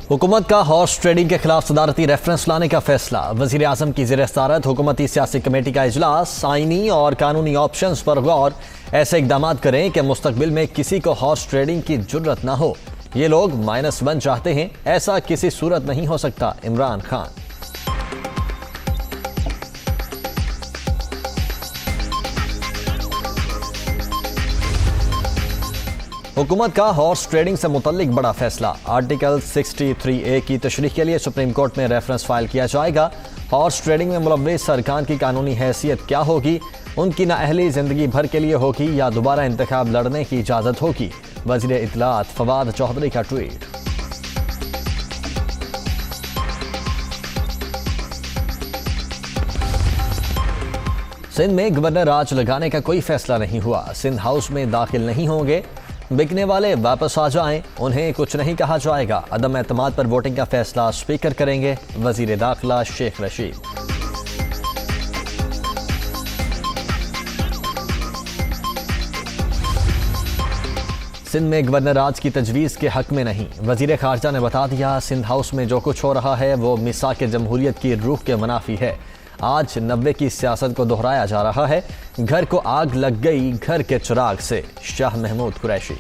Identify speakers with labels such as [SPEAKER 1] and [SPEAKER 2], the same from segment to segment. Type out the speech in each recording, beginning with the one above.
[SPEAKER 1] हुकूमत का horse trading के खिलाफ सदारती रेफरेंस लाने का फैसला। वजीर आजम की ज़ेर सदारत हुकूमती सियासी कमेटी का इजलास। आईनी और कानूनी ऑप्शंस पर गौर। ऐसे इकदाम करें कि मुस्तकबिल में किसी को हॉर्स ट्रेडिंग की जुर्रत ना हो। ये लोग -1 चाहते हैं, ऐसा किसी सूरत नहीं हो सकता। इमरान खान। हुकूमत का हॉर्स ट्रेडिंग से मुतल्लिक बड़ा फैसला। आर्टिकल 63A की तशरीह के लिए सुप्रीम कोर्ट में रेफरेंस फाइल किया जाएगा। हॉर्स ट्रेडिंग में मुलव्वस अरकान की कानूनी हैसियत क्या होगी, उनकी नाअहली जिंदगी भर के लिए होगी या दोबारा इंतखाब लड़ने की इजाज़त होगी। वज़ीर इत्तलात फवाद चौधरी का ट्वीट। सिंध में गवर्नर राज लगाने का कोई फैसला नहीं हुआ। सिंध हाउस में दाखिल नहीं होंगे। बिकने वाले वापस आ जाएं, उन्हें कुछ नहीं कहा जाएगा। अदम एतमाद पर वोटिंग का फैसला स्पीकर करेंगे। वजीर दाखिला शेख रशीद। सिंध में गवर्नर राज की तजवीज़ के हक में नहीं। वजीर खारजा ने बता दिया, सिंध हाउस में जो कुछ हो रहा है वो मिसाक जमहूरियत की रूह के मुनाफी है। आज 90 की सियासत को दोहराया जा रहा है। घर को आग लग गई घर के चिराग से। शाह महमूद कुरैशी।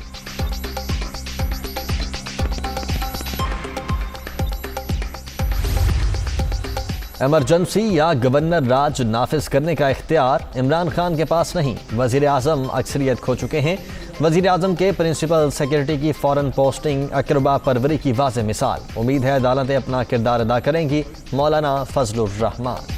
[SPEAKER 1] इमरजेंसी या गवर्नर राज नाफिज करने का इख्तियार इमरान खान के पास नहीं। वजीर आजम अक्सरियत खो चुके हैं। वजीर आजम के प्रिंसिपल सेक्रेटरी की फौरन पोस्टिंग अकरबा परवरी की वाज़ेह मिसाल। उम्मीद है अदालतें अपना किरदार अदा करेंगी। मौलाना फजलुर रहमान।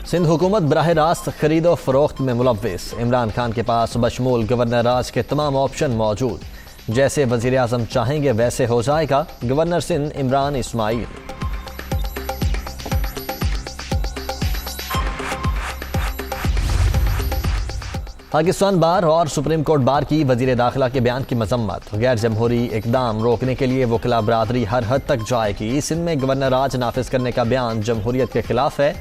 [SPEAKER 1] सिंध हुकूमत बराह रास्त खरीदो फरोख्त में मुलव्वस। इमरान खान के पास बशमूल गवर्नर राज के तमाम ऑप्शन मौजूद। जैसे वजीर आजम चाहेंगे वैसे हो जाएगा। गवर्नर सिंध इमरान इस्माइल। पाकिस्तान बार और सुप्रीम कोर्ट बार की वजीर दाखिला के बयान की मजम्मत। गैर जमहूरी इकदाम रोकने के लिए वकला बरादरी हर हद तक जाएगी। सिंध में गवर्नर राज नाफिज करने का बयान जमहूरियत के खिलाफ है।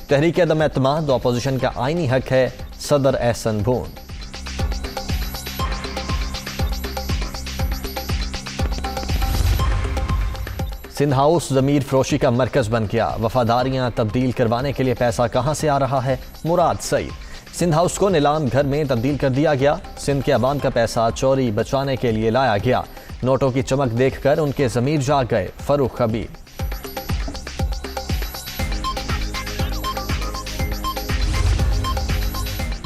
[SPEAKER 1] तहरीक अदम एतमाद अपोजिशन का आईनी हक है। सदर एहसन बून। सिंध हाउस जमीर फरोशी का मरकज बन गया। वफादारियां तब्दील करवाने के लिए पैसा कहां से आ रहा है। मुराद सईद। सिंध हाउस को नीलाम घर में तब्दील कर दिया गया। सिंध के अवाम का पैसा चोरी बचाने के लिए लाया गया। नोटों की चमक देखकर उनके जमीर जाग गए। फरूख कबीर।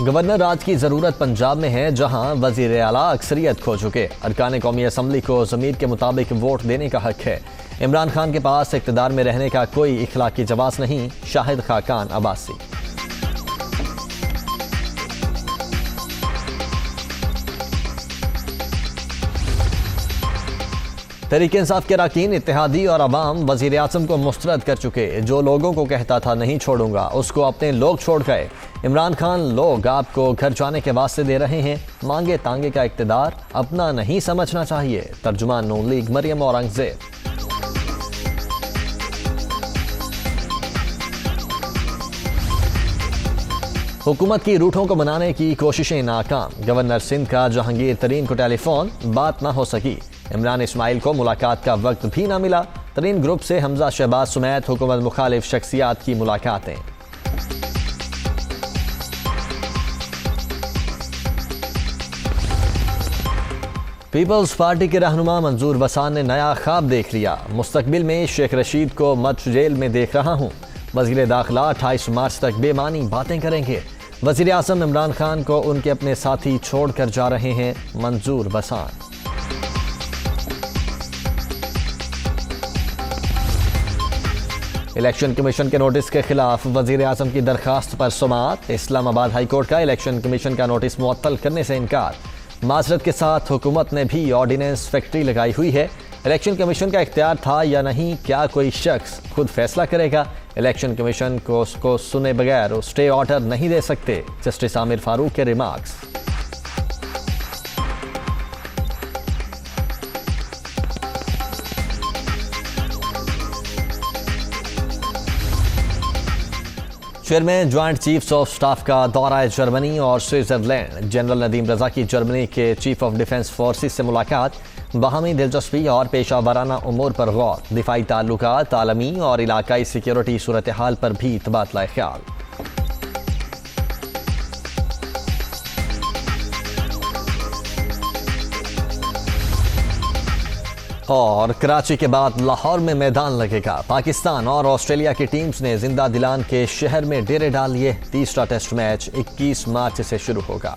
[SPEAKER 1] गवर्नर राज की जरूरत पंजाब में है, जहां वजीर आला अक्सरियत खो चुके। अरकान कौमी असम्बली को जमीर के मुताबिक वोट देने का हक है। इमरान खान के पास इक़्तिदार में रहने का कोई इखलाकी जवाब नहीं। शाहिद खाकान अब्बासी। तहरीक इंसाफ के अरकान इत्तेहादी और अवाम वजीर आज़म को मुस्तरद कर चुके। जो लोगों को कहता था नहीं छोड़ूंगा, उसको अपने लोग छोड़ गए। इमरान खान लोग आपको घर जाने के वास्ते दे रहे हैं। मांगे तांगे का इक़्तिदार अपना नहीं समझना चाहिए। तर्जुमान नून लीग मरियम औरंगजेब। हुकूमत की रूठों को मनाने की कोशिशें नाकाम। गवर्नर सिंध का जहांगीर तरीन को टेलीफोन बात ना हो सकी। इमरान इस्माइल को मुलाकात का वक्त भी ना मिला। तरीन ग्रुप से हमजा शहबाज समेत हुकूमत मुखालिफ शख्सियात की मुलाकातें। पीपल्स पार्टी के रहनुमा मंजूर वसान ने नया ख्वाब देख लिया। मुस्तकबिल में शेख रशीद को मत जेल में देख रहा हूँ। वजीर दाखिला 28 मार्च तक बेमानी बातें करेंगे। वजीर आज़म इमरान खान को उनके अपने साथी छोड़कर जा रहे हैं। मंजूर वसान। इलेक्शन कमीशन के नोटिस के खिलाफ वजीर आज़म की दरखास्त पर समाअत। इस्लामाबाद हाई कोर्ट का इलेक्शन कमीशन का नोटिस मुअत्तल करने से इनकार। माजरत के साथ हुकूमत ने भी ऑर्डिनेंस फैक्ट्री लगाई हुई है। इलेक्शन कमीशन का इख्तियार था या नहीं, क्या कोई शख्स खुद फैसला करेगा। इलेक्शन कमीशन को सुने बगैर स्टे ऑर्डर नहीं दे सकते। जस्टिस आमिर फारूक के remarks. Chairman joint chiefs of staff का दौरा जर्मनी और स्विट्जरलैंड। जनरल नदीम रजा की जर्मनी के चीफ ऑफ डिफेंस फोर्सेस से मुलाकात, बाहमी दिलचस्पी और पेशा वाराना उमूर पर गौर, दिफाई ताल्लुकात, आलमी और इलाकाई सिक्योरिटी सूरत हाल पर भी तबादला ख्याल। और कराची के बाद लाहौर में मैदान लगेगा। पाकिस्तान और ऑस्ट्रेलिया की टीम्स ने जिंदा दिलान के शहर में डेरे डाल लिए। तीसरा टेस्ट मैच 21 मार्च से शुरू होगा।